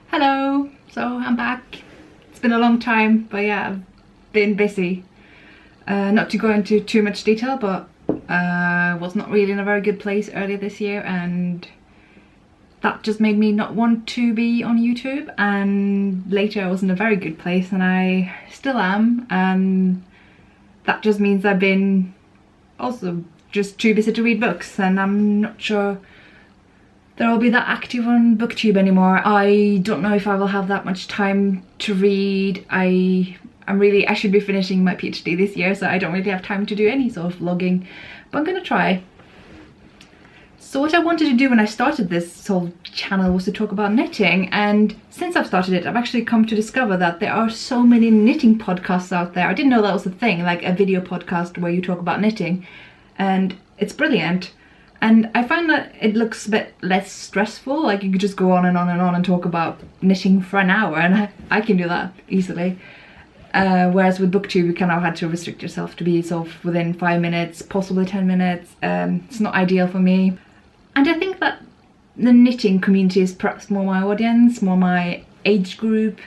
Hello! So I'm back. It's been a long time, but yeah, I've been busy. Not to go into too much detail, but was not really in a very good place earlier this year, and that just made me not want to be on YouTube. And later I was in a very good place, and I still am, and that just means I've been also just too busy to read books, and I'm not sure that I'll be that active on BookTube anymore. I don't know if I will have that much time to read. I should be finishing my PhD this year, so I don't really have time to do any sort of vlogging, but I'm gonna try. So what I wanted to do when I started this whole channel was to talk about knitting, and since I've started it, I've actually come to discover that there are so many knitting podcasts out there. I didn't know that was a thing, like a video podcast where you talk about knitting, and it's brilliant. And I find that it looks a bit less stressful, like you could just go on and on and on and talk about knitting for an hour, and I can do that easily. Whereas with BookTube you kind of had to restrict yourself to be sort of within 5 minutes, possibly 10 minutes. It's not ideal for me. And I think that the knitting community is perhaps more my audience, more my age group,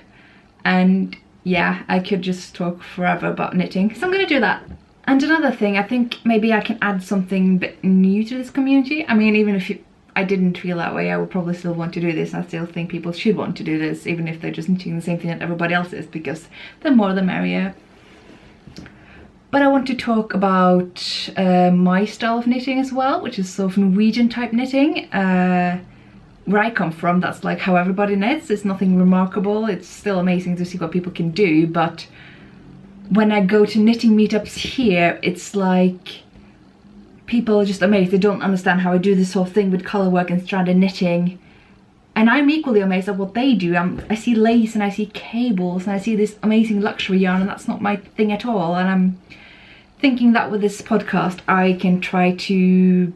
and yeah, I could just talk forever about knitting, so I'm gonna do that. And another thing, I think maybe I can add something a bit new to this community. I mean, even if I didn't feel that way, I would probably still want to do this. I still think people should want to do this, even if they're just knitting the same thing that everybody else is, because the more the merrier. But I want to talk about my style of knitting as well, which is sort of Norwegian type knitting. Where I come from, that's like how everybody knits. It's nothing remarkable. It's still amazing to see what people can do, but when I go to knitting meetups here, it's like people are just amazed. They don't understand how I do this whole thing with colourwork and stranded knitting. And I'm equally amazed at what they do. I see lace and I see cables and I see this amazing luxury yarn, and that's not my thing at all. And I'm thinking that with this podcast I can try to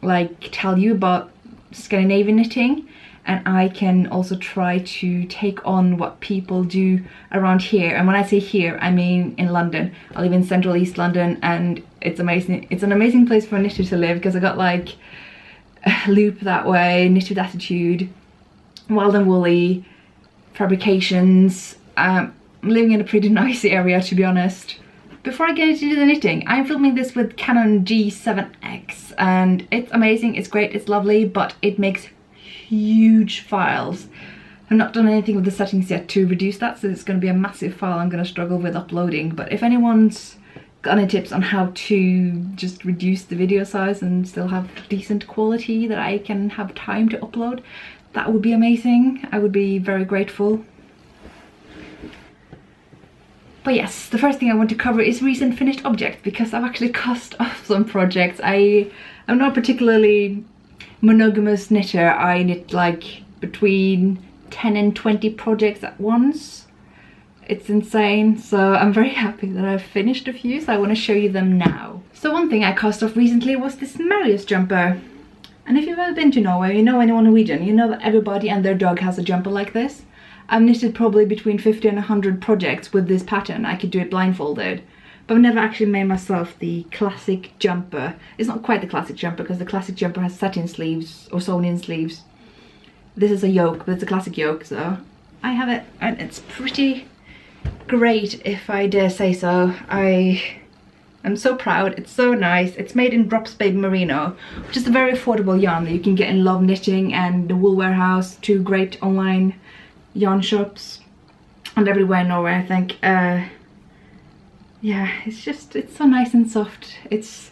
like tell you about Scandinavian knitting, and I can also try to take on what people do around here. And when I say here, I mean in London. I live in central East London, and it's amazing. It's an amazing place for a knitter to live, because I got like a loop that way, knit with attitude, wild and woolly, fabrications. I'm living in a pretty nice area, to be honest. Before I get into the knitting, I'm filming this with Canon G7X, and it's amazing, it's great, it's lovely, but it makes huge files. I've not done anything with the settings yet to reduce that, so it's going to be a massive file I'm going to struggle with uploading. But if anyone's got any tips on how to just reduce the video size and still have decent quality that I can have time to upload, that would be amazing. I would be very grateful. But yes, the first thing I want to cover is recent finished objects, because I've actually cast off some projects. I'm not particularly monogamous knitter. I knit like between 10 and 20 projects at once. It's insane, so I'm very happy that I've finished a few, so I want to show you them now. So one thing I cast off recently was this Marius jumper. And if you've ever been to Norway, you know anyone Norwegian, you know that everybody and their dog has a jumper like this. I've knitted probably between 50 and 100 projects with this pattern. I could do it blindfolded, but I've never actually made myself the classic jumper. It's not quite the classic jumper, because the classic jumper has satin sleeves or sewn in sleeves. This is a yoke, but it's a classic yoke, so I have it, and it's pretty great, if I dare say so. I'm so proud. It's so nice. It's made in Drops Baby Merino, which is a very affordable yarn that you can get in Love Knitting and the Wool Warehouse, two great online yarn shops, and everywhere in Norway, I think. Yeah, it's so nice and soft. It's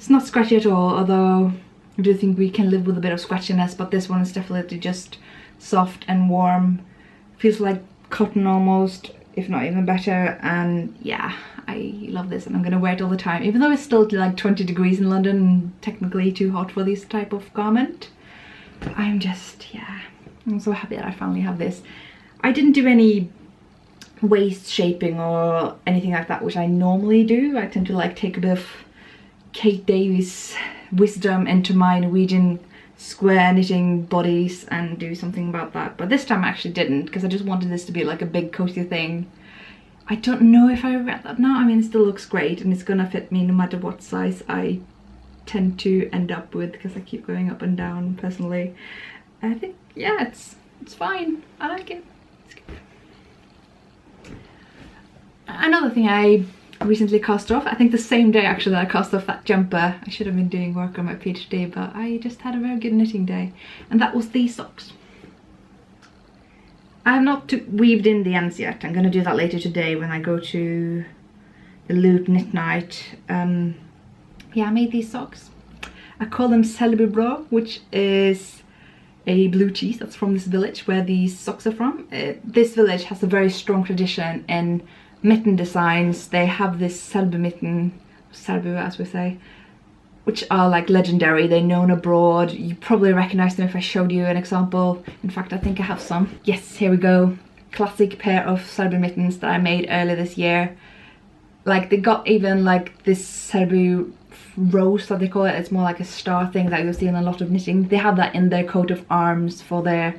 not scratchy at all, although I do think we can live with a bit of scratchiness, but this one is definitely just soft and warm. Feels like cotton almost, if not even better, and yeah, I love this, and I'm gonna wear it all the time, even though it's still like 20 degrees in London and technically too hot for this type of garment. I'm so happy that I finally have this. I didn't do any waist shaping or anything like that, which I normally do. I tend to like take a bit of Kate Davies wisdom into my Norwegian square knitting bodies and do something about that, but this time I actually didn't, because I just wanted this to be like a big cozy thing. I don't know if I regret that now. I mean, it still looks great, and it's gonna fit me no matter what size I tend to end up with, because I keep going up and down personally. I think, yeah, It's fine. I like it. It's good. Another thing I recently cast off, I think the same day actually that I cast off that jumper. I should have been doing work on my PhD, but I just had a very good knitting day, and that was these socks. I have not weaved in the ends yet. I'm going to do that later today when I go to the Loop Knit Night. Yeah, I made these socks. I call them Celebribro, which is a blue cheese that's from this village where these socks are from. This village has a very strong tradition in mitten designs. They have this Selbu mitten, Selbu as we say, which are like legendary. They're known abroad. You probably recognize them if I showed you an example. In fact, I think I have some. Yes, here we go. Classic pair of Selbu mittens that I made earlier this year. Like they got even like this Selbu rose that they call it. It's more like a star thing that you'll see in a lot of knitting. They have that in their coat of arms for their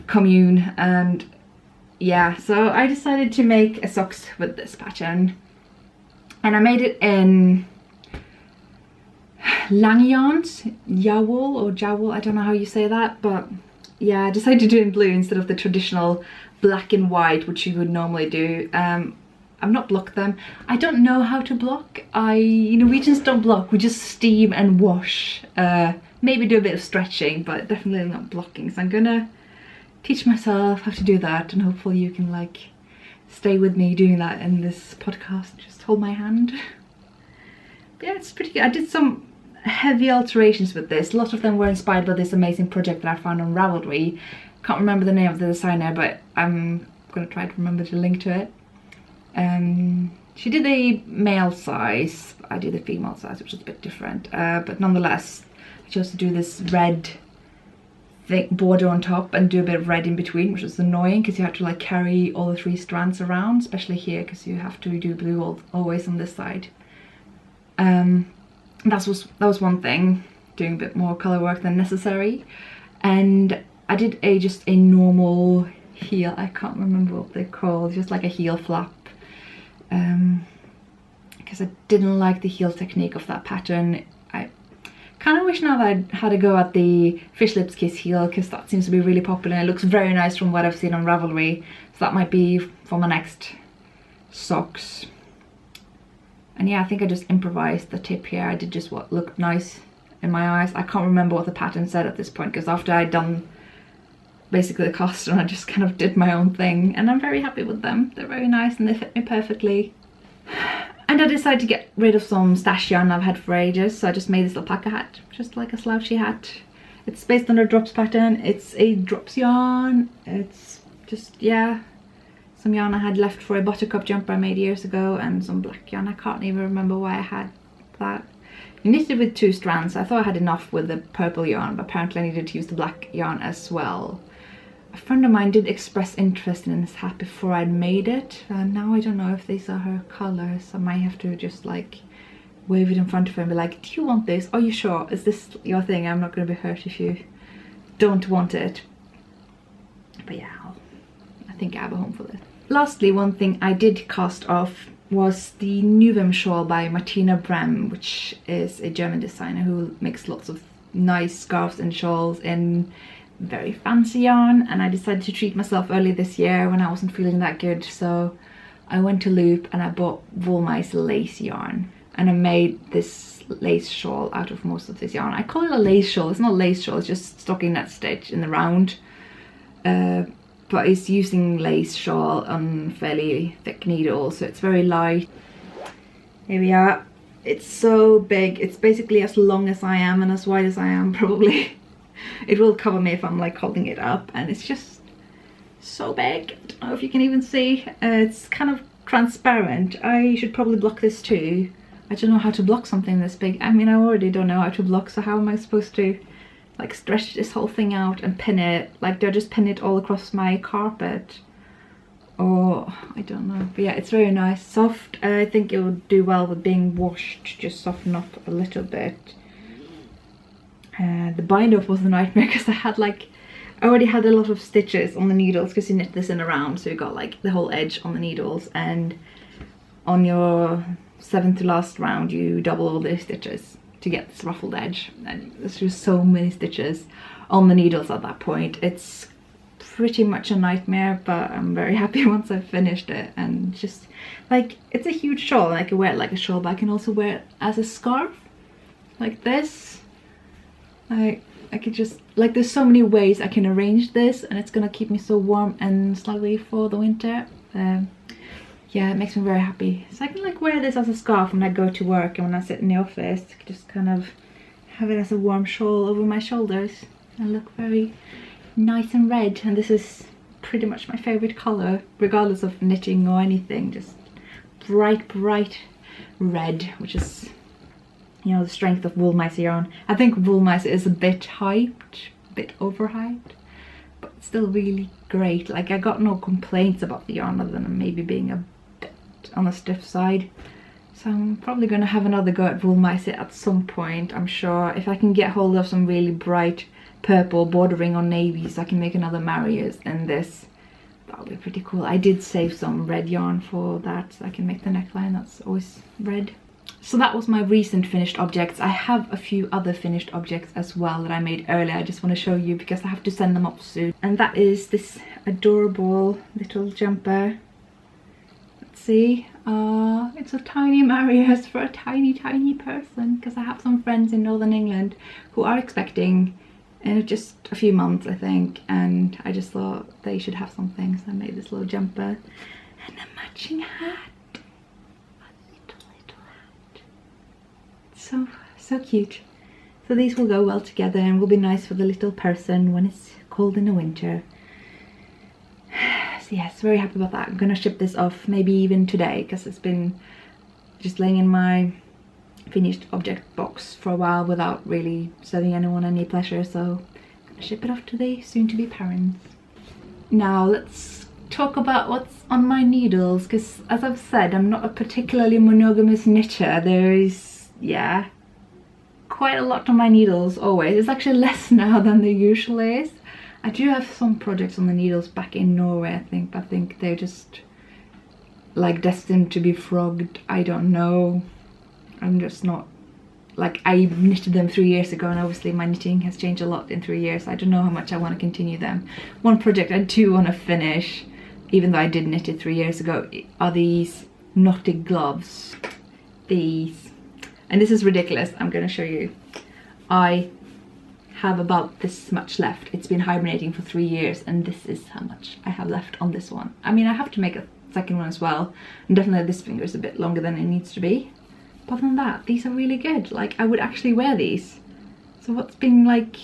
commune. And yeah, so I decided to make a socks with this pattern, and I made it in lang yarns, jowl or jowl, I don't know how you say that, but yeah, I decided to do it in blue instead of the traditional black and white which you would normally do. I've not blocked them. I don't know how to block. Norwegians don't block, we just steam and wash. Maybe do a bit of stretching, but definitely not blocking. So I'm gonna teach myself how to do that, and hopefully you can like stay with me doing that in this podcast. Just hold my hand. But yeah, it's pretty good. I did some heavy alterations with this. A lot of them were inspired by this amazing project that I found on Ravelry. Can't remember the name of the designer, but I'm gonna try to remember to link to it. She did a male size, I did a female size, which is a bit different, but nonetheless I chose to do this red thick border on top and do a bit of red in between, which was annoying because you have to like carry all the 3 strands around, especially here because you have to do blue always on this side. That was one thing, doing a bit more colour work than necessary. And I did just a normal heel, I can't remember what they're called, just like a heel flap, because I didn't like the heel technique of that pattern. I kind of wish now that I'd had a go at the Fish Lips Kiss heel, because that seems to be really popular and it looks very nice from what I've seen on Ravelry, so that might be for my next socks. And yeah, I think I just improvised the tip here. I did just what looked nice in my eyes. I can't remember what the pattern said at this point, because after I'd done basically the costume, I just kind of did my own thing, and I'm very happy with them. They're very nice and they fit me perfectly. And I decided to get rid of some stash yarn I've had for ages, so I just made this alpaca hat, just like a slouchy hat. It's based on a drops pattern. It's a drops yarn. It's just, yeah, some yarn I had left for a buttercup jumper I made years ago, and some black yarn. I can't even remember why I had that. You knitted with 2 strands. I thought I had enough with the purple yarn, but apparently I needed to use the black yarn as well. A friend of mine did express interest in this hat before I'd made it. Now I don't know if these are her colours. I might have to just like wave it in front of her and be like, do you want this? Are you sure? Is this your thing? I'm not going to be hurt if you don't want it. But yeah, I think I have a home for this. Lastly, one thing I did cast off was the Nuvem shawl by Martina Brem, which is a German designer who makes lots of nice scarves and shawls in very fancy yarn. And I decided to treat myself early this year when I wasn't feeling that good, so I went to Loop and I bought Woolmice lace yarn, and I made this lace shawl out of most of this yarn. I call it a lace shawl. It's not a lace shawl, it's just stocking net stitch in the round, but it's using lace shawl on fairly thick needles, so it's very light. Here we are. It's so big. It's basically as long as I am and as wide as I am, probably. It will cover me if I'm like holding it up, and it's just so big. I don't know if you can even see. It's kind of transparent. I should probably block this too. I don't know how to block something this big. I mean, I already don't know how to block, so how am I supposed to like stretch this whole thing out and pin it? Like, do I just pin it all across my carpet? Or I don't know. But yeah, it's very nice. Soft. I think it would do well with being washed. Just soften up a little bit. The bind off was a nightmare because I already had a lot of stitches on the needles, because you knit this in a round, so you got like the whole edge on the needles, and on your 7th to last round you double all the stitches to get this ruffled edge, and there's just so many stitches on the needles at that point. It's pretty much a nightmare, but I'm very happy once I've finished it. And just like, it's a huge shawl, and I can wear it like a shawl, but I can also wear it as a scarf like this. I could just, like, there's so many ways I can arrange this, and it's gonna keep me so warm and snuggy for the winter. Yeah, it makes me very happy. So I can like wear this as a scarf when I go to work, and when I sit in the office, I can just kind of have it as a warm shawl over my shoulders and look very nice and red. And this is pretty much my favorite color, regardless of knitting or anything. Just bright red, which is, you know, the strength of wool mice yarn. I think wool mice is a bit hyped, a bit overhyped, but it's still really great. Like, I got no complaints about the yarn other than maybe being a bit on the stiff side. So I'm probably going to have another go at wool mice at some point, I'm sure. If I can get hold of some really bright purple bordering on navy, so I can make another Marius in this, that'll be pretty cool. I did save some red yarn for that, so I can make the neckline that's always red. So that was my recent finished objects. I have a few other finished objects as well that I made earlier. I just want to show you because I have to send them up soon. And that is this adorable little jumper. Let's see. It's a tiny Marius for a tiny person, because I have some friends in Northern England who are expecting in just a few months, I think, and I just thought they should have something, so I made this little jumper and a matching hat. So cute. So these will go well together and will be nice for the little person when it's cold in the winter. So yes, very happy about that. I'm gonna ship this off maybe even today, because it's been just laying in my finished object box for a while without really serving anyone any pleasure. So I'm gonna ship it off to the soon-to-be parents. Now let's talk about what's on my needles, because as I've said, I'm not a particularly monogamous knitter. There is, yeah, quite a lot on my needles always. It's actually less now than there usually is. I do have some projects on the needles back in Norway, I think, but I think they're just like destined to be frogged. I don't know. I'm just not, like, I knitted them 3 years ago, and obviously my knitting has changed a lot in 3 years. I don't know how much I want to continue them. One project I do want to finish, even though I did knit it 3 years ago, are these knotted gloves. These. And this is ridiculous. I'm going to show you. I have about this much left. It's been hibernating for 3 years, and this is how much I have left on this one. I mean, I have to make a second one as well, and definitely this finger is a bit longer than it needs to be. But other than that, these are really good. Like, I would actually wear these. So what's been like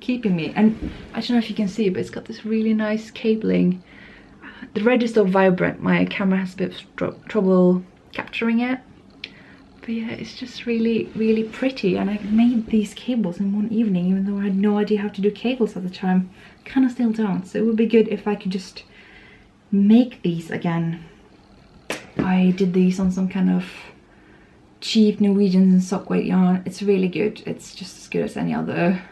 keeping me, and I don't know if you can see, but it's got this really nice cabling. The red is so vibrant, my camera has a bit of trouble capturing it. But yeah, it's just really pretty, and I made these cables in one evening, even though I had no idea how to do cables at the time. Kind of still don't, so it would be good if I could just make these again. I did these on some kind of cheap Norwegian sock weight yarn. It's really good. It's just as good as any other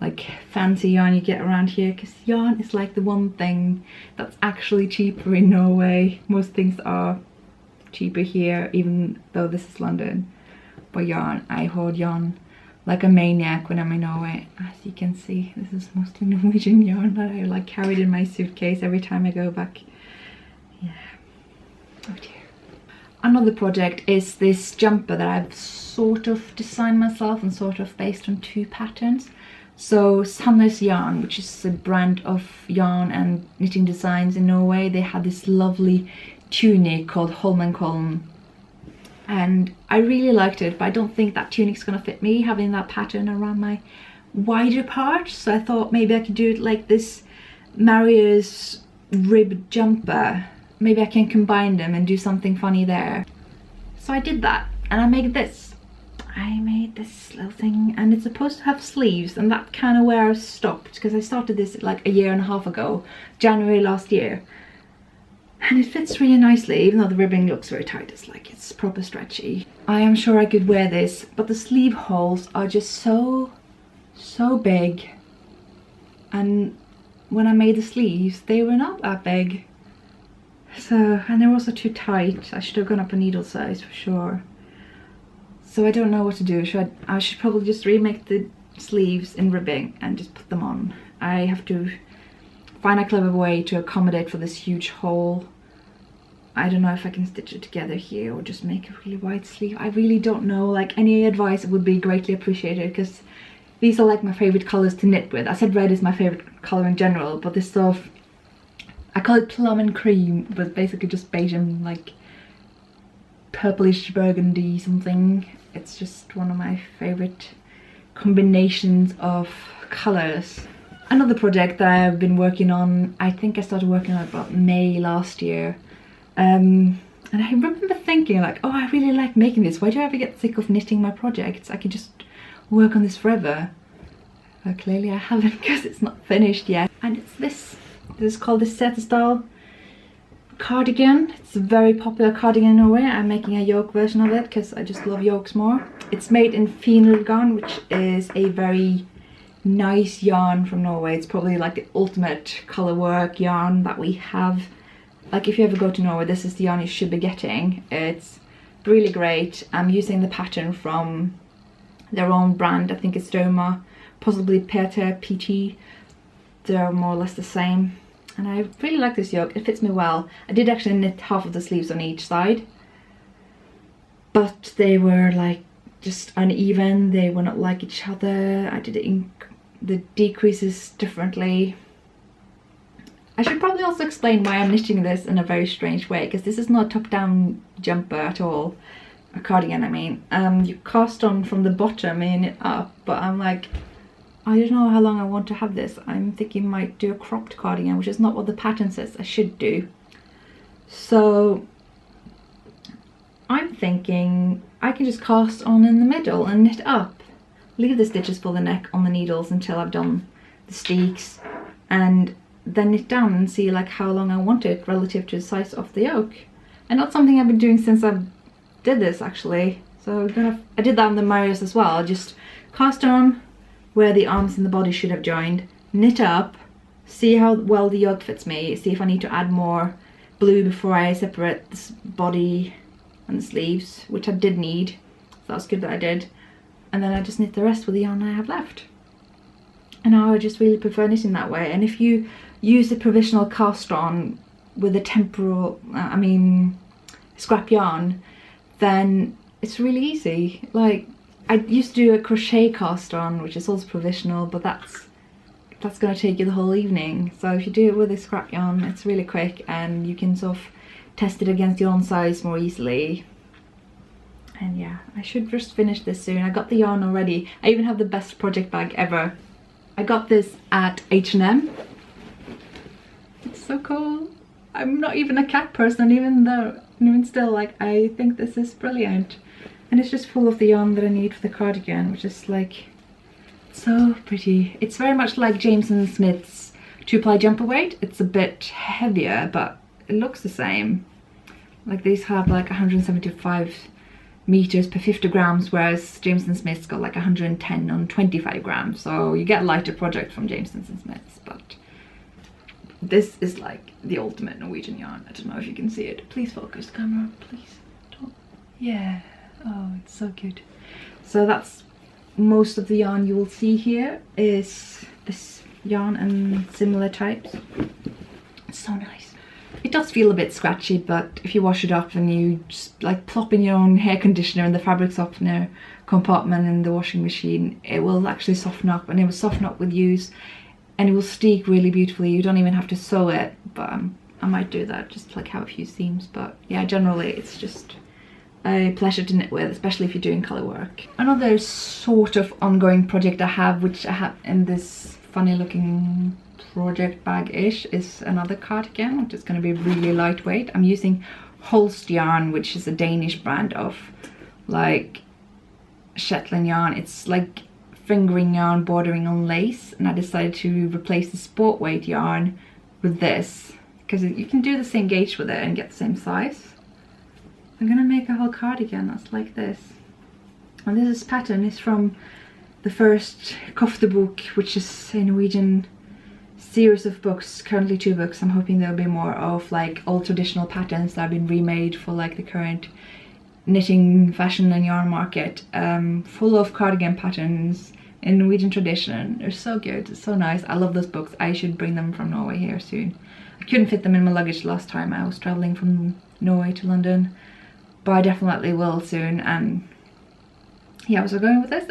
like fancy yarn you get around here, because yarn is like the one thing that's actually cheaper in Norway. Most things are cheaper here, even though this is London. But yarn, I hoard yarn like a maniac when I'm in Norway. As you can see, this is mostly Norwegian yarn that I like carried in my suitcase every time I go back. Yeah. Oh dear. Another project is this jumper that I've sort of designed myself and sort of based on two patterns. So Sandnes Yarn, which is a brand of yarn and knitting designs in Norway, they had this lovely tunic called Holmenkollen, and I really liked it, but I don't think that tunic's gonna fit me, having that pattern around my wider part. So I thought maybe I could do it like this Marius rib jumper. Maybe I can combine them and do something funny there. So I did that, and I made this. I made this little thing, and it's supposed to have sleeves, and that's kind of where I stopped, because I started this like a year and a half ago, January last year. And it fits really nicely, even though the ribbing looks very tight. It's like, it's proper stretchy. I am sure I could wear this, but the sleeve holes are just so big. And when I made the sleeves, they were not that big. So, and they were also too tight. I should have gone up a needle size for sure. So I don't know what to do. I should probably just remake the sleeves in ribbing and just put them on. I have to find a clever way to accommodate for this huge hole. I don't know if I can stitch it together here or just make a really wide sleeve. I really don't know. Like, any advice would be greatly appreciated, because these are like my favorite colors to knit with. I said red is my favorite color in general, but this sort of, I call it plum and cream, but basically just beige and like purplish burgundy something. It's just one of my favorite combinations of colors. Another project that I've been working on, I think I started working on it about May last year. And I remember thinking like, oh, I really like making this. Why do I ever get sick of knitting my projects? I could just work on this forever. But clearly I haven't, because it's not finished yet. And it's this. This is called the Set Style cardigan. It's a very popular cardigan in Norway. I'm making a yoke version of it because I just love yokes more. It's made in Fenric yarn, which is a very nice yarn from Norway. It's probably like the ultimate Colourwork yarn that we have. Like, if you ever go to Norway, this is the yarn you should be getting. It's really great. I'm using the pattern from their own brand. I think it's Doma, possibly Peter PT. They're more or less the same. And I really like this yoke. It fits me well. I did actually knit half of the sleeves on each side, but they were like just uneven. They were not like each other. I did the decreases differently. I should probably also explain why I'm knitting this in a very strange way, because this is not a top-down jumper at all. A cardigan, I mean. You cast on from the bottom and knit up, but I'm like, I don't know how long I want to have this. I'm thinking I might do a cropped cardigan, which is not what the pattern says I should do. So I'm thinking I can just cast on in the middle and knit up. Leave the stitches for the neck on the needles until I've done the steeks, and then knit down and see like how long I want it relative to the size of the yoke. And that's something I've been doing since I did this, actually. So I did that on the Marius as well. I just cast on where the arms and the body should have joined, knit up, see how well the yoke fits me, see if I need to add more blue before I separate this body and the sleeves, which I did need. So that was good that I did. And then I just knit the rest with the yarn I have left. And now I just really prefer knitting that way. And if you use a provisional cast on with a temporal, scrap yarn, then it's really easy. Like, I used to do a crochet cast on, which is also provisional, but that's going to take you the whole evening. So if you do it with a scrap yarn, it's really quick, and you can sort of test it against your own size more easily. And yeah, I should just finish this soon. I got the yarn already. I even have the best project bag ever. I got this at H&M. It's so cool. I'm not even a cat person, even still, like, I think this is brilliant. And it's just full of the yarn that I need for the cardigan, which is like so pretty. It's very much like James & Smith's 2-ply jumper weight. It's a bit heavier, but it looks the same. Like, these have like 175 meters per 50 grams, whereas James & Smith's got like 110 on 25 grams. So you get a lighter project from James & Smith's, but this is like the ultimate Norwegian yarn. I don't know if you can see it. Please focus, camera, please. Don't. Yeah. Oh, it's so good. So that's most of the yarn you will see here is this yarn and similar types. It's so nice. It does feel a bit scratchy, but if you wash it up and you just like plop in your own hair conditioner in the fabric softener compartment in the washing machine, it will actually soften up, and it will soften up with use, and it will steek really beautifully. You don't even have to sew it, but I might do that, just like have a few seams. But yeah, generally it's just a pleasure to knit with, especially if you're doing colour work. Another sort of ongoing project I have, which I have in this funny looking project bag-ish, is another cardigan, which is going to be really lightweight. I'm using Holst yarn, which is a Danish brand of like Shetland yarn. It's like fingering yarn bordering on lace, and I decided to replace the sport weight yarn with this because you can do the same gauge with it and get the same size. I'm gonna make a whole cardigan that's like this. And this pattern is from the first Koftebook, which is a Norwegian series of books, currently 2 books. I'm hoping there'll be more of like old traditional patterns that have been remade for like the current knitting, fashion and yarn market. Full of cardigan patterns in Norwegian tradition. They're so good, it's so nice. I love those books. I should bring them from Norway here soon. I couldn't fit them in my luggage last time I was traveling from Norway to London, but I definitely will soon. And yeah, what's I going with this?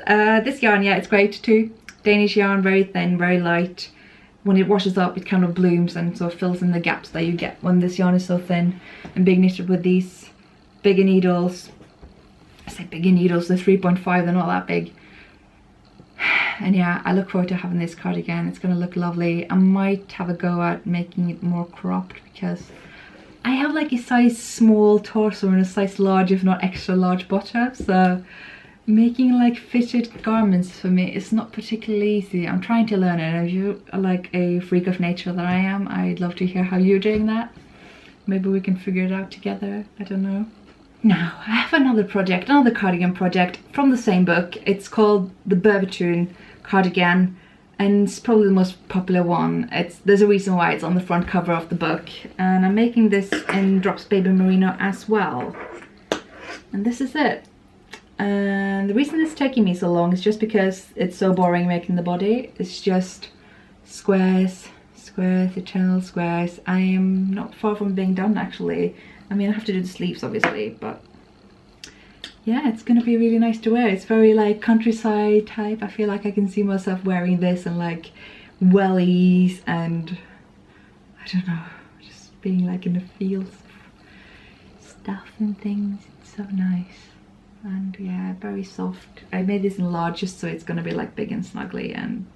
This yarn, yeah, it's great too. Danish yarn, very thin, very light. When it washes up, it kind of blooms and sort of fills in the gaps that you get when this yarn is so thin. And being knitted with these bigger needles. I say bigger needles, they're 3.5, they're not that big. And yeah, I look forward to having this cardigan. It's gonna look lovely. I might have a go at making it more cropped because I have like a size small torso and a size large, if not extra large bottom. So making like fitted garments for me is not particularly easy. I'm trying to learn it, and if you are like a freak of nature that I am, I'd love to hear how you're doing that. Maybe we can figure it out together, I don't know. Now, I have another project, another cardigan project from the same book. It's called the Bervetune cardigan, and it's probably the most popular one. There's a reason why it's on the front cover of the book, and I'm making this in Drops Baby Merino as well. And this is it. And the reason it's taking me so long is just because it's so boring making the body. It's just squares, squares, eternal squares. I am not far from being done actually. I mean, I have to do the sleeves obviously, but yeah, it's gonna be really nice to wear. It's very like countryside type. I feel like I can see myself wearing this and like wellies and I don't know, just being like in the fields of stuff and things. It's so nice. And yeah, very soft. I made this in large just so it's gonna be like big and snuggly, and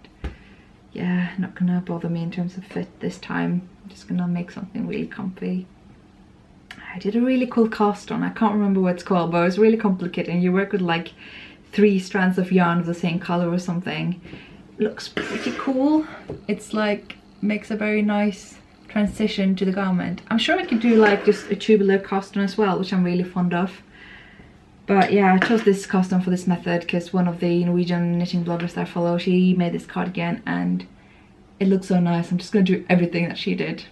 yeah, not gonna bother me in terms of fit this time. I'm just gonna make something really comfy. I did a really cool cast on. I can't remember what it's called, but it was really complicated, and you work with like 3 strands of yarn of the same color or something. It looks pretty cool. It's like makes a very nice transition to the garment. I'm sure I could do like just a tubular cast on as well, which I'm really fond of. But yeah, I chose this cast on for this method because one of the Norwegian knitting bloggers that I follow, she made this cardigan and it looks so nice. I'm just going to do everything that she did.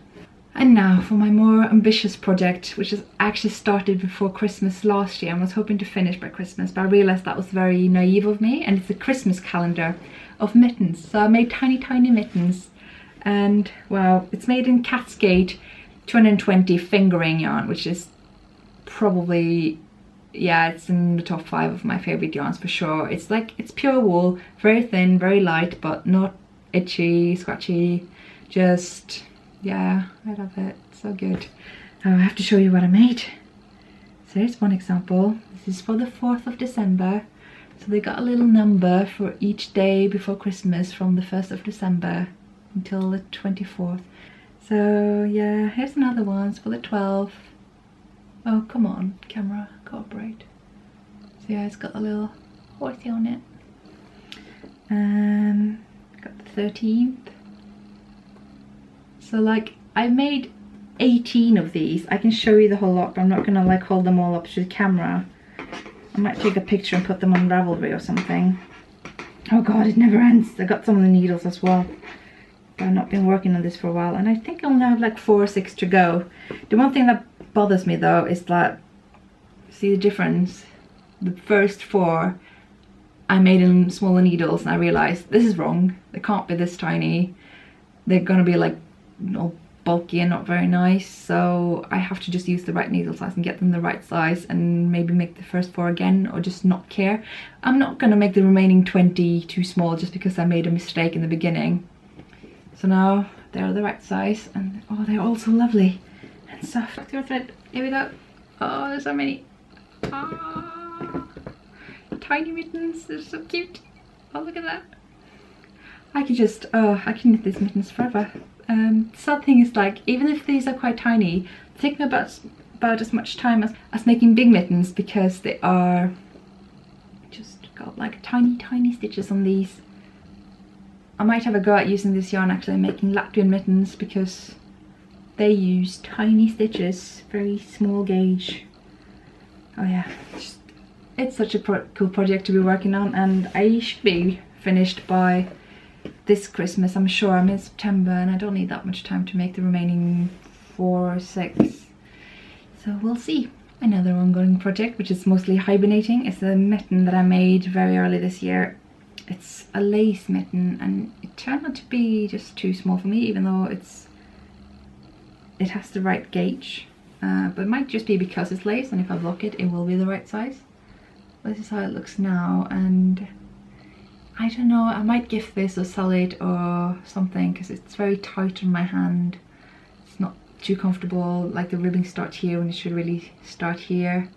And now for my more ambitious project, which has actually started before Christmas last year. I was hoping to finish by Christmas, but I realised that was very naive of me, and it's a Christmas calendar of mittens. So I made tiny, tiny mittens, and well, it's made in Cascade 220 fingering yarn, which is probably, yeah, it's in the top 5 of my favourite yarns for sure. It's like, it's pure wool, very thin, very light, but not itchy, scratchy, just, yeah, I love it, so good. I have to show you what I made. So here's one example. This is for the 4th of December. So they got a little number for each day before Christmas from the 1st of December until the 24th. So yeah, here's another one for the 12th. Oh, come on, camera, cooperate. So yeah, it's got a little horsey on it. And got the 13th. So like, I made 18 of these. I can show you the whole lot, but I'm not gonna like hold them all up to the camera. I might take a picture and put them on Ravelry or something. Oh god, it never ends. I got some of the needles as well. But I've not been working on this for a while, and I think I only have like 4 or 6 to go. The one thing that bothers me though is that, see the difference? The first 4 I made in smaller needles, and I realized this is wrong. They can't be this tiny. They're gonna be like all bulky and not very nice, so I have to just use the right needle size and get them the right size, and maybe make the first 4 again, or just not care. I'm not gonna make the remaining 20 too small just because I made a mistake in the beginning. So now they're the right size, and oh, they're all so lovely and soft. Back to our thread. Here we go. Oh, there's so many. Ah, tiny mittens. They're so cute. Oh, look at that. I could just, oh, I can knit these mittens forever. Sad thing is, like, even if these are quite tiny, they take me about as much time as making big mittens, because they are just got like tiny, tiny stitches on these. I might have a go at using this yarn actually making Latvian mittens, because they use tiny stitches, very small gauge. Oh yeah, it's such a cool project to be working on, and I should be finished by this Christmas, I'm sure. I'm in September and I don't need that much time to make the remaining 4 or 6. So we'll see. Another ongoing project, which is mostly hibernating, is a mitten that I made very early this year. it's a lace mitten, and it turned out to be just too small for me, even though it has the right gauge. But it might just be because it's lace, and if I block it, it will be the right size. This is how it looks now, and I don't know, I might give this a solid or something, because it's very tight on my hand. It's not too comfortable, like the ribbing starts here when it should really start here.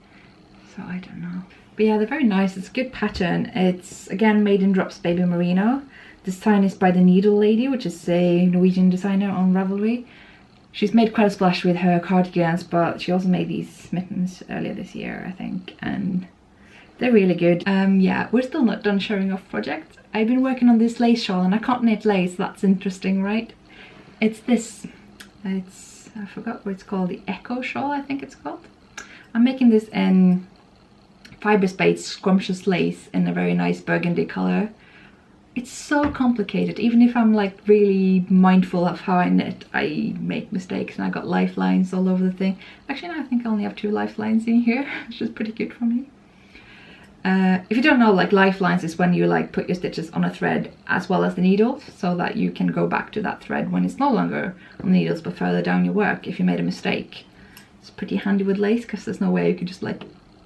So I don't know. But yeah, they're very nice. It's a good pattern. It's again made in Drops Baby Merino. This design is by the Needle Lady, which is a Norwegian designer on Ravelry. She's made quite a splash with her cardigans, but she also made these mittens earlier this year, I think, and they're really good. Yeah, we're still not done showing off projects. I've been working on this lace shawl, and I can't knit lace. That's interesting, right? It's this. I forgot what it's called. The Echo shawl, I think it's called. I'm making this in fibre-based scrumptious lace in a very nice burgundy colour. It's so complicated. Even if I'm like really mindful of how I knit, I make mistakes, and I got lifelines all over the thing. Actually, no, I think I only have 2 lifelines in here, which is pretty good for me. If you don't know, like lifelines is when you like put your stitches on a thread as well as the needles, so that you can go back to that thread when it's no longer on the needles but further down your work if you made a mistake. It's pretty handy with lace, because there's no way you can just like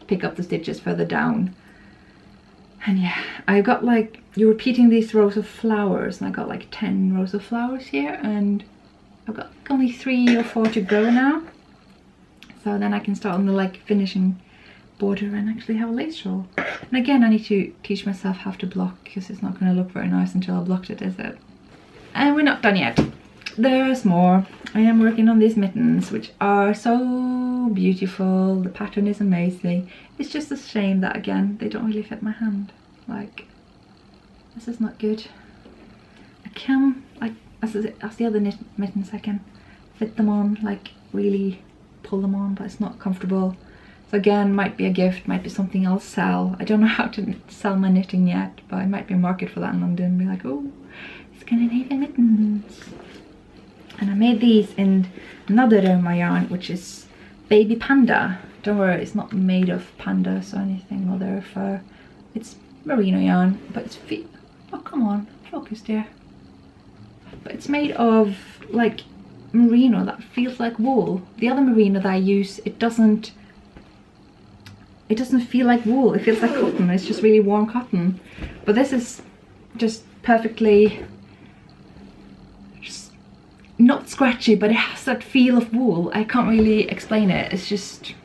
pick up the stitches further down. And yeah, I got like, you're repeating these rows of flowers, and I got like 10 rows of flowers here, and I've got like only 3 or 4 to go now. So then I can start on the like finishing border and actually have a lace shawl. And again, I need to teach myself how to block, because it's not going to look very nice until I blocked it, is it? And we're not done yet. There's more. I am working on these mittens, which are so beautiful. The pattern is amazing. It's just a shame that, again, they don't really fit my hand. Like, this is not good. I can, like, as the other mittens, I can fit them on, like, really pull them on, but it's not comfortable. So again, might be a gift, might be something I'll sell. I don't know how to sell my knitting yet, but I might be a market for that in London. Be like, oh, Scandinavian mittens. And I made these in another Roma yarn, which is Baby Panda. Don't worry, it's not made of pandas or anything, or their fur. It's merino yarn, but it's oh, come on, focus there. But it's made of like merino that feels like wool. The other merino that I use, it doesn't feel like wool. It feels like cotton. It's just really warm cotton. But this is just perfectly, just not scratchy, but it has that feel of wool. I can't really explain it. It's just,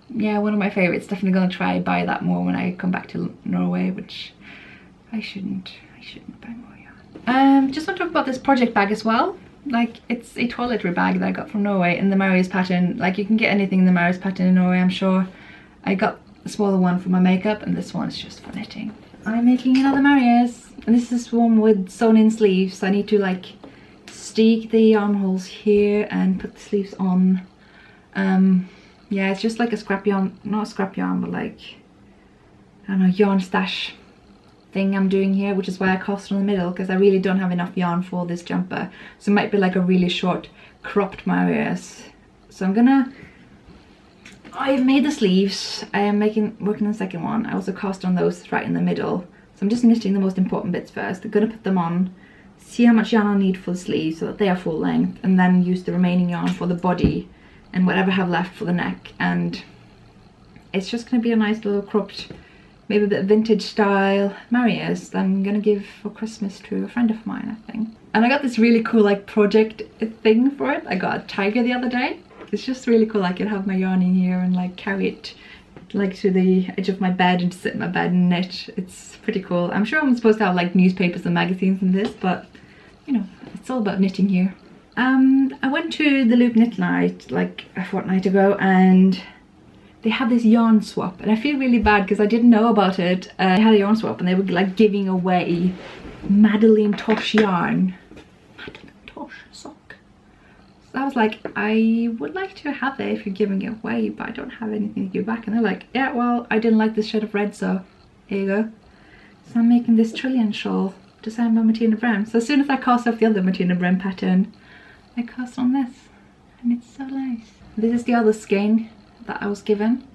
yeah, one of my favorites. Definitely gonna try buy that more when I come back to Norway, which I shouldn't buy more yarn. Just want to talk about this project bag as well. Like, it's a toiletry bag that I got from Norway in the Marius pattern. Like, you can get anything in the Marius pattern in Norway, I'm sure. I got a smaller one for my makeup, and this one is just for knitting. I'm making another Marius, and this is one with sewn in sleeves. So I need to like stick the armholes here and put the sleeves on. Yeah, it's just like a scrap yarn, not a scrap yarn, but like, I don't know, yarn stash thing I'm doing here, which is why I cast on the middle, because I really don't have enough yarn for this jumper. So it might be like a really short cropped Marius. So I've made the sleeves. I am working on the second one. I also cast on those right in the middle. So I'm just knitting the most important bits first. I'm gonna put them on, see how much yarn I need for the sleeves so that they are full length, and then use the remaining yarn for the body and whatever I have left for the neck. And it's just gonna be a nice little cropped, maybe a bit vintage style Marius that I'm gonna give for Christmas to a friend of mine, I think. And I got this really cool like project thing for it. I got a tiger the other day. It's just really cool. I can have my yarn in here and like carry it like to the edge of my bed and sit in my bed and knit. It's pretty cool. I'm sure I'm supposed to have like newspapers and magazines in this, but you know, it's all about knitting here. I went to the Loop Knit Night like a fortnight ago, and they had this yarn swap, and I feel really bad because I didn't know about it. They had a yarn swap, and they were like giving away Madeline Tosh yarn. Madeline Tosh sock. So I was like, I would like to have it if you're giving it away, but I don't have anything to give back. And they're like, yeah, well, I didn't like this shade of red, so here you go. So I'm making this trillion shawl designed by Martina Brem. So as soon as I cast off the other Martina Brem pattern, I cast on this, and it's so nice. This is the other skein that I was given.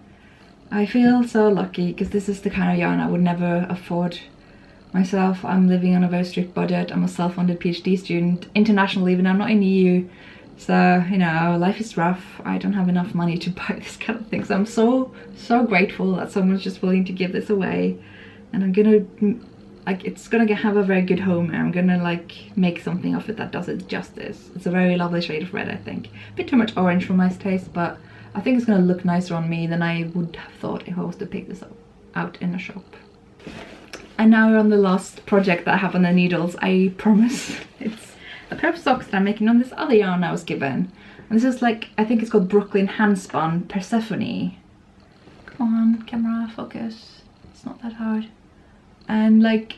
I feel so lucky because this is the kind of yarn I would never afford myself, I'm living on a very strict budget. I'm a self-funded PhD student, international even, I'm not in the EU. So, you know, life is rough. I don't have enough money to buy this kind of thing. So I'm so grateful that someone's just willing to give this away. And I'm gonna, like, it's gonna have a very good home. And I'm gonna, like, make something of it that does it justice. It's a very lovely shade of red, I think. A bit too much orange for my taste, but I think it's gonna look nicer on me than I would have thought if I was to pick this up out in a shop. And now we're on the last project that I have on the needles, I promise. It's a pair of socks that I'm making on this other yarn I was given. And this is like, I think it's called Brooklyn Handspun Persephone. Come on, camera, focus. It's not that hard. And like,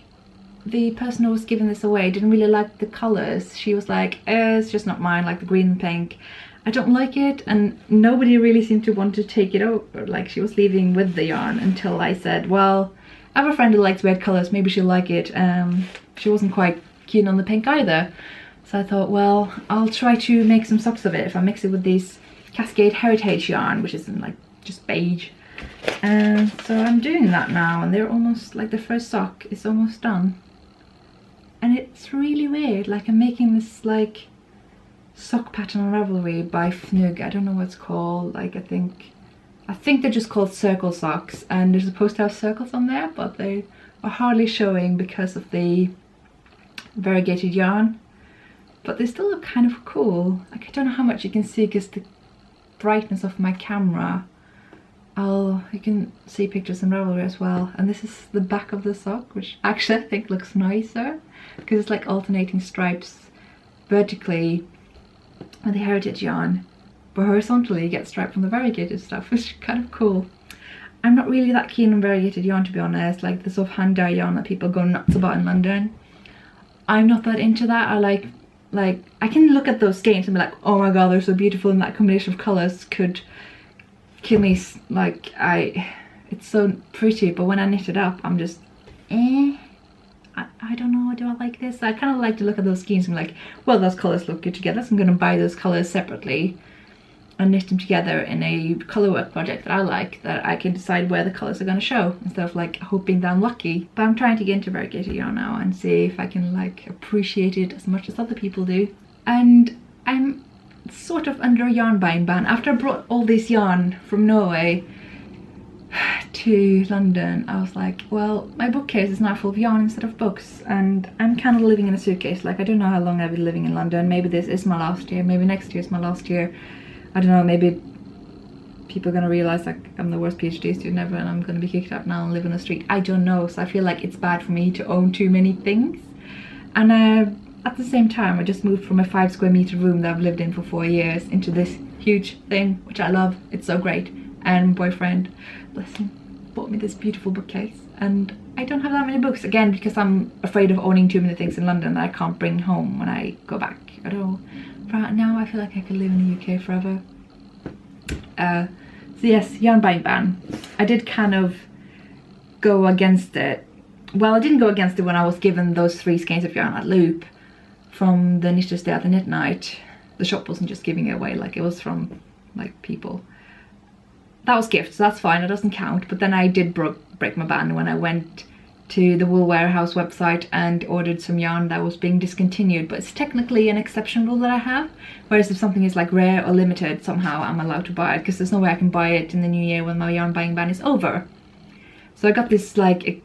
the person who was giving this away didn't really like the colours. She was like, it's just not mine, like the green and pink. I don't like it, and nobody really seemed to want to take it over. Like, she was leaving with the yarn until I said, well, I have a friend who likes red colours, maybe she'll like it. She wasn't quite keen on the pink either. So I thought, well, I'll try to make some socks of it if I mix it with this Cascade Heritage yarn, which is in like just beige. So I'm doing that now, and they're almost, like the first sock is almost done. And it's really weird, like I'm making this like sock pattern on Ravelry by Fnug. I don't know what it's called. Like, I think they're just called circle socks, and they're supposed to have circles on there, but they are hardly showing because of the variegated yarn. But they still look kind of cool. Like, I don't know how much you can see because the brightness of my camera. You can see pictures in Ravelry as well. And this is the back of the sock, which actually I think looks nicer because it's like alternating stripes vertically with the heritage yarn, but horizontally you get striped from the variegated stuff, which is kind of cool. I'm not really that keen on variegated yarn, to be honest, like the sort of hand dye yarn that people go nuts about in London. I'm not that into that. I like I can look at those skeins and be like, oh my god, they're so beautiful, and that combination of colours could kill me. Like, it's so pretty, but when I knit it up, I'm just, I don't know, do I like this? I kind of like to look at those skeins and be like, well, those colours look good together, so I'm going to buy those colours separately and knit them together in a colourwork project that I like, that I can decide where the colours are going to show, instead of like hoping that I'm lucky. But I'm trying to get into variegated yarn now and see if I can like appreciate it as much as other people do. And I'm sort of under a yarn buying ban. After I brought all this yarn from Norway to London, I was like, well, my bookcase is now full of yarn instead of books, and I'm kind of living in a suitcase. Like, I don't know how long I've been living in London. Maybe this is my last year, maybe next year is my last year. I don't know, maybe people are gonna realize like I'm the worst PhD student ever and I'm gonna be kicked out now and live on the street. I don't know. So I feel like it's bad for me to own too many things. And at the same time, I just moved from a 5 square meter room that I've lived in for 4 years into this huge thing, which I love. It's so great. And my boyfriend, bless him, bought me this beautiful bookcase. And I don't have that many books, again, because I'm afraid of owning too many things in London that I can't bring home when I go back at all. Right now, I feel like I could live in the UK forever. So yes, yarn buying ban. I did kind of go against it. Well, I didn't go against it when I was given those 3 skeins of yarn at Loop from the Knitters Day at the Knit Night. The shop wasn't just giving it away, like it was from like people. That was gift, so that's fine, it doesn't count. But then I did break my ban when I went to the Wool Warehouse website and ordered some yarn that was being discontinued, but it's technically an exception rule that I have. Whereas if something is like rare or limited, somehow I'm allowed to buy it, because there's no way I can buy it in the new year when my yarn buying ban is over. So I got this like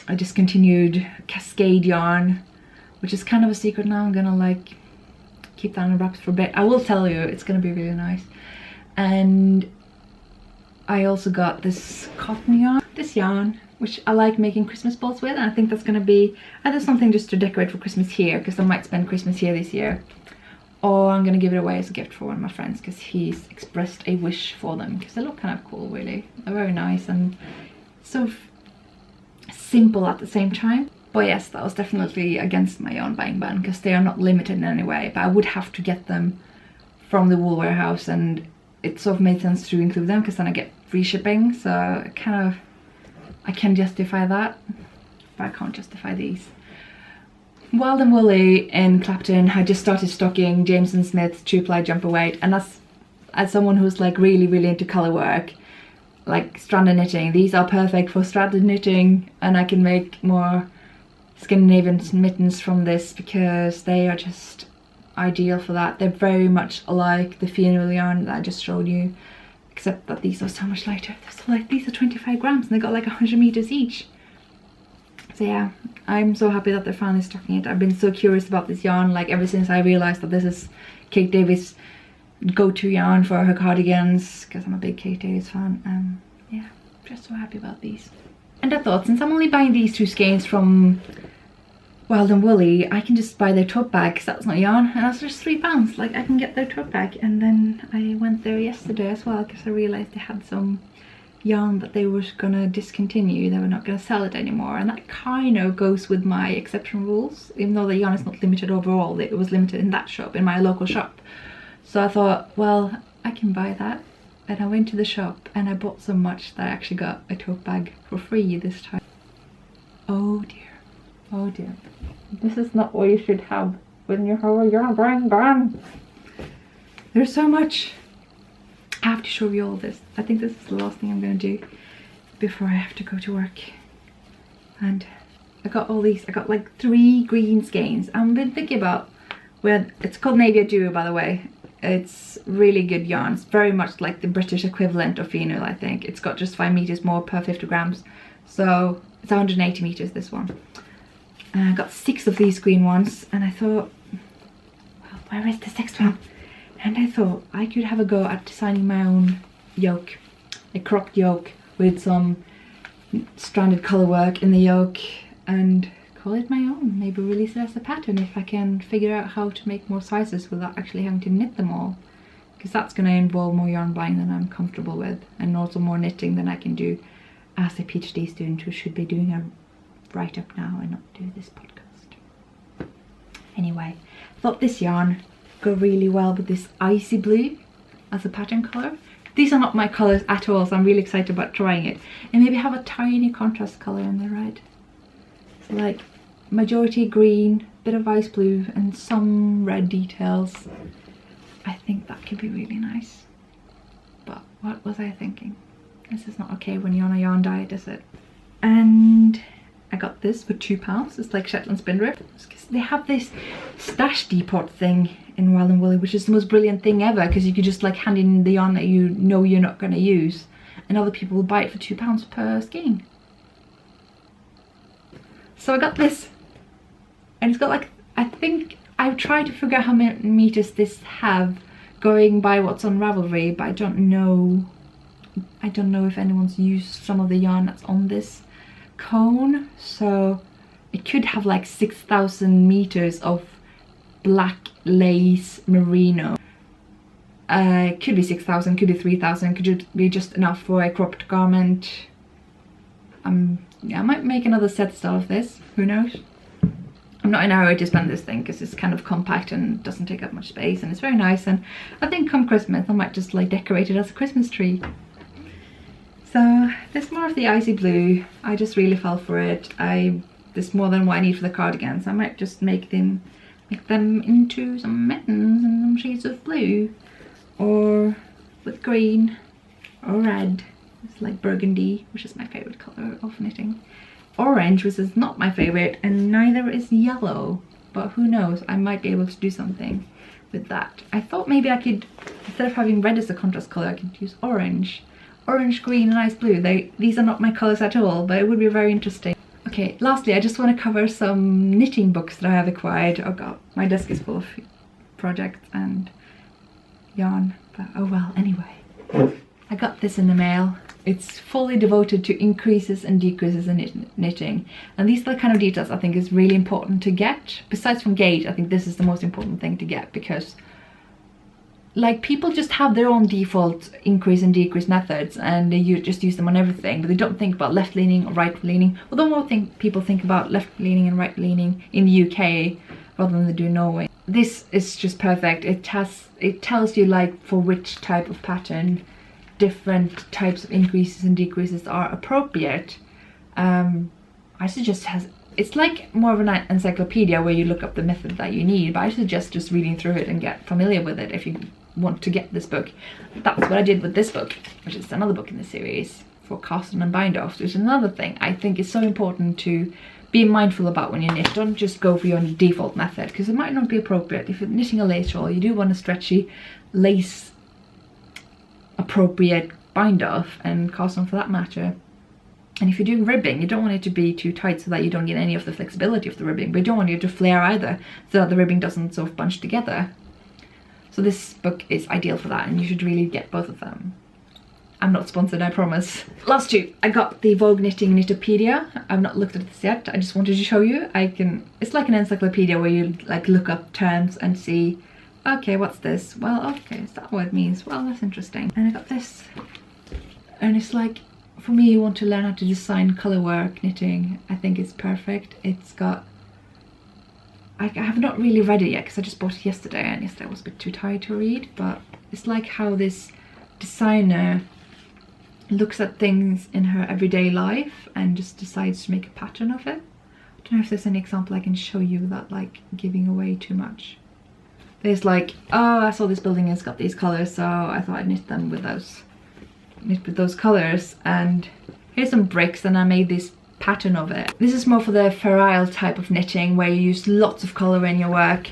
a discontinued Cascade yarn, which is kind of a secret now. I'm gonna like keep that in wraps for a bit. I will tell you, it's gonna be really nice. And I also got this cotton yarn, which I like making Christmas balls with, and I think that's gonna be either something just to decorate for Christmas here, because I might spend Christmas here this year, or I'm gonna give it away as a gift for one of my friends, because he's expressed a wish for them, because they look kind of cool, really. They're very nice and so simple at the same time. But yes, that was definitely against my yarn buying ban, because they are not limited in any way, but I would have to get them from the Wool Warehouse, and it sort of made sense to include them, because then I get free shipping, so I can justify that, but I can't justify these. Wild and Woolly in Clapton, I just started stocking Jameson Smith's 2-ply jumper weight, and as someone who's like really into colour work, like stranded knitting, these are perfect for stranded knitting, and I can make more Scandinavian mittens from this because they are just ideal for that. They're very much like the Fino yarn that I just showed you, except that these are so much lighter. These are 25 grams and they got like 100 meters each. So yeah, I'm so happy that they're finally stocking it. I've been so curious about this yarn, like ever since I realized that this is Kate Davies' go-to yarn for her cardigans, because I'm a big Kate Davies fan. Yeah, just so happy about these. And I thought, since I'm only buying these 2 skeins from Wild and Woolly, I can just buy their tote bag, because that's not yarn, and that's just £3. Like, I can get their tote bag. And then I went there yesterday as well, because I realized they had some yarn that they were gonna discontinue. They were not gonna sell it anymore, and that kind of goes with my exception rules. Even though the yarn is not limited overall, it was limited in that shop, in my local shop. So I thought, well, I can buy that. And I went to the shop and I bought so much that I actually got a tote bag for free this time. Oh dear, oh dear. This is not what you should have when you have your brain gone. There's so much. I have to show you all this. I think this is the last thing I'm going to do before I have to go to work. And I got all these. I got like 3 green skeins. I've been thinking about where it's called Navia Duo, by the way. It's really good yarn. It's very much like the British equivalent of Fino, I think. It's got just 5 meters more per 50 grams. So it's 180 meters, this one. And I got 6 of these green ones. And I thought, well, where is the 6th one? And I thought I could have a go at designing my own yoke. A cropped yoke with some stranded colourwork in the yoke. And call it my own. Maybe release it as a pattern if I can figure out how to make more sizes without actually having to knit them all, because that's going to involve more yarn buying than I'm comfortable with, and also more knitting than I can do as a PhD student who should be doing a write-up now and not do this podcast. Anyway, I thought this yarn go really well with this icy blue as a pattern colour. These are not my colours at all, so I'm really excited about trying it, and maybe have a tiny contrast colour in the red. So like majority green, bit of ice blue and some red details. I think that could be really nice. But what was I thinking? This is not okay when you're on a yarn diet, is it? And I got this for £2. It's like Shetland Spindrift. They have this stash depot thing in Wild and Woolly, which is the most brilliant thing ever, because you could just like hand in the yarn that you know you're not going to use, and other people will buy it for £2 per skein. So I got this, and it's got like, I think I've tried to figure out how many meters this have going by what's on Ravelry, but I don't know if anyone's used some of the yarn that's on this cone. So it could have like 6,000 meters of black lace merino. It could be 6,000, could be 3,000, could be just enough for a cropped garment. Yeah, I might make another set style of this, who knows. I'm not in a hurry to spend this thing because it's kind of compact and doesn't take up much space, and it's very nice, and I think come Christmas I might just like decorate it as a Christmas tree. So there's more of the icy blue. I just really fell for it. There's more than what I need for the cardigans. I might just make them into some mittens and some shades of blue, or with green or red. It's like burgundy, which is my favourite colour of knitting. Orange, which is not my favourite, and neither is yellow. But who knows, I might be able to do something with that. I thought maybe I could, instead of having red as a contrast colour, I could use orange. Orange, green and ice blue. These are not my colours at all, but it would be very interesting. Okay, lastly, I just want to cover some knitting books that I have acquired. Oh god, my desk is full of projects and yarn, but oh well, anyway. I got this in the mail. It's fully devoted to increases and decreases in knitting, and these are the kind of details I think is really important to get. Besides from gauge, I think this is the most important thing to get, because like people just have their own default increase and decrease methods, and you just use them on everything, but they don't think about left leaning or right leaning. Although more people think about left leaning and right leaning in the UK rather than they do in Norway. This is just perfect. It tells you like for which type of pattern different types of increases and decreases are appropriate. I suggest it's like more of an encyclopedia where you look up the method that you need, but I suggest just reading through it and get familiar with it if you want to get this book. That's what I did with this book, which is another book in the series for cast on and bind offs, which is another thing I think is so important to be mindful about when you knit. Don't just go for your default method, because it might not be appropriate. If you're knitting a lace roll, you do want a stretchy, lace appropriate bind off, and cast on for that matter. And if you're doing ribbing, you don't want it to be too tight so that you don't get any of the flexibility of the ribbing, but you don't want it to flare either, so that the ribbing doesn't sort of bunch together. So this book is ideal for that, and you should really get both of them. I'm not sponsored, I promise. Last two, I got the Vogue Knitopedia. I've not looked at this yet. I just wanted to show you. It's like an encyclopedia where you like look up terms and see, okay, what's this? Well, okay, is that what it means? Well, that's interesting. And I got this, and it's like, for me, you want to learn how to design colourwork knitting. I think it's perfect. It's got, I have not really read it yet because I just bought it yesterday, and yesterday was a bit too tired to read, but it's like how this designer looks at things in her everyday life and just decides to make a pattern of it. I don't know if there's any example I can show you without like giving away too much. There's like, oh, I saw this building, it's got these colours, so I thought I'd knit them with those colours, and here's some bricks, and I made this pattern of it. This is more for the ferile type of knitting where you use lots of colour in your work.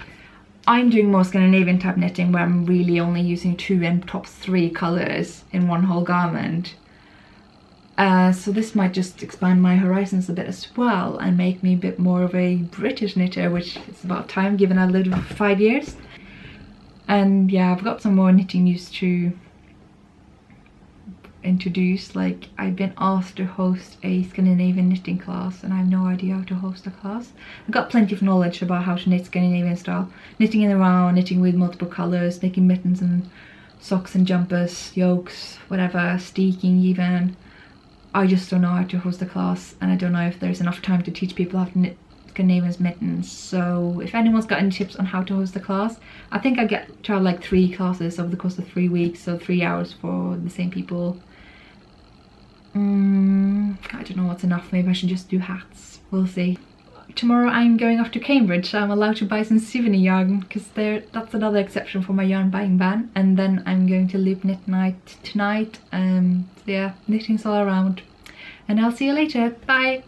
I'm doing more Scandinavian type knitting where I'm really only using 2 and tops 3 colours in one whole garment. So this might just expand my horizons a bit as well and make me a bit more of a British knitter, which is about time given I lived for 5 years. And yeah, I've got some more knitting news to introduce. Like, I've been asked to host a Scandinavian knitting class, and I have no idea how to host a class. I've got plenty of knowledge about how to knit Scandinavian style, knitting in the round, knitting with multiple colours, making mittens and socks and jumpers, yokes, whatever, steeking even. I just don't know how to host a class, and I don't know if there's enough time to teach people how to knit Scandinavian mittens. So if anyone's got any tips on how to host a class, I think I get to have like 3 classes over the course of 3 weeks, so 3 hours for the same people. I don't know what's enough. Maybe I should just do hats. We'll see. Tomorrow I'm going off to Cambridge, so I'm allowed to buy some souvenir yarn, because that's another exception for my yarn buying ban. And then I'm going to loop knit night tonight. So yeah, knitting's all around. And I'll see you later. Bye!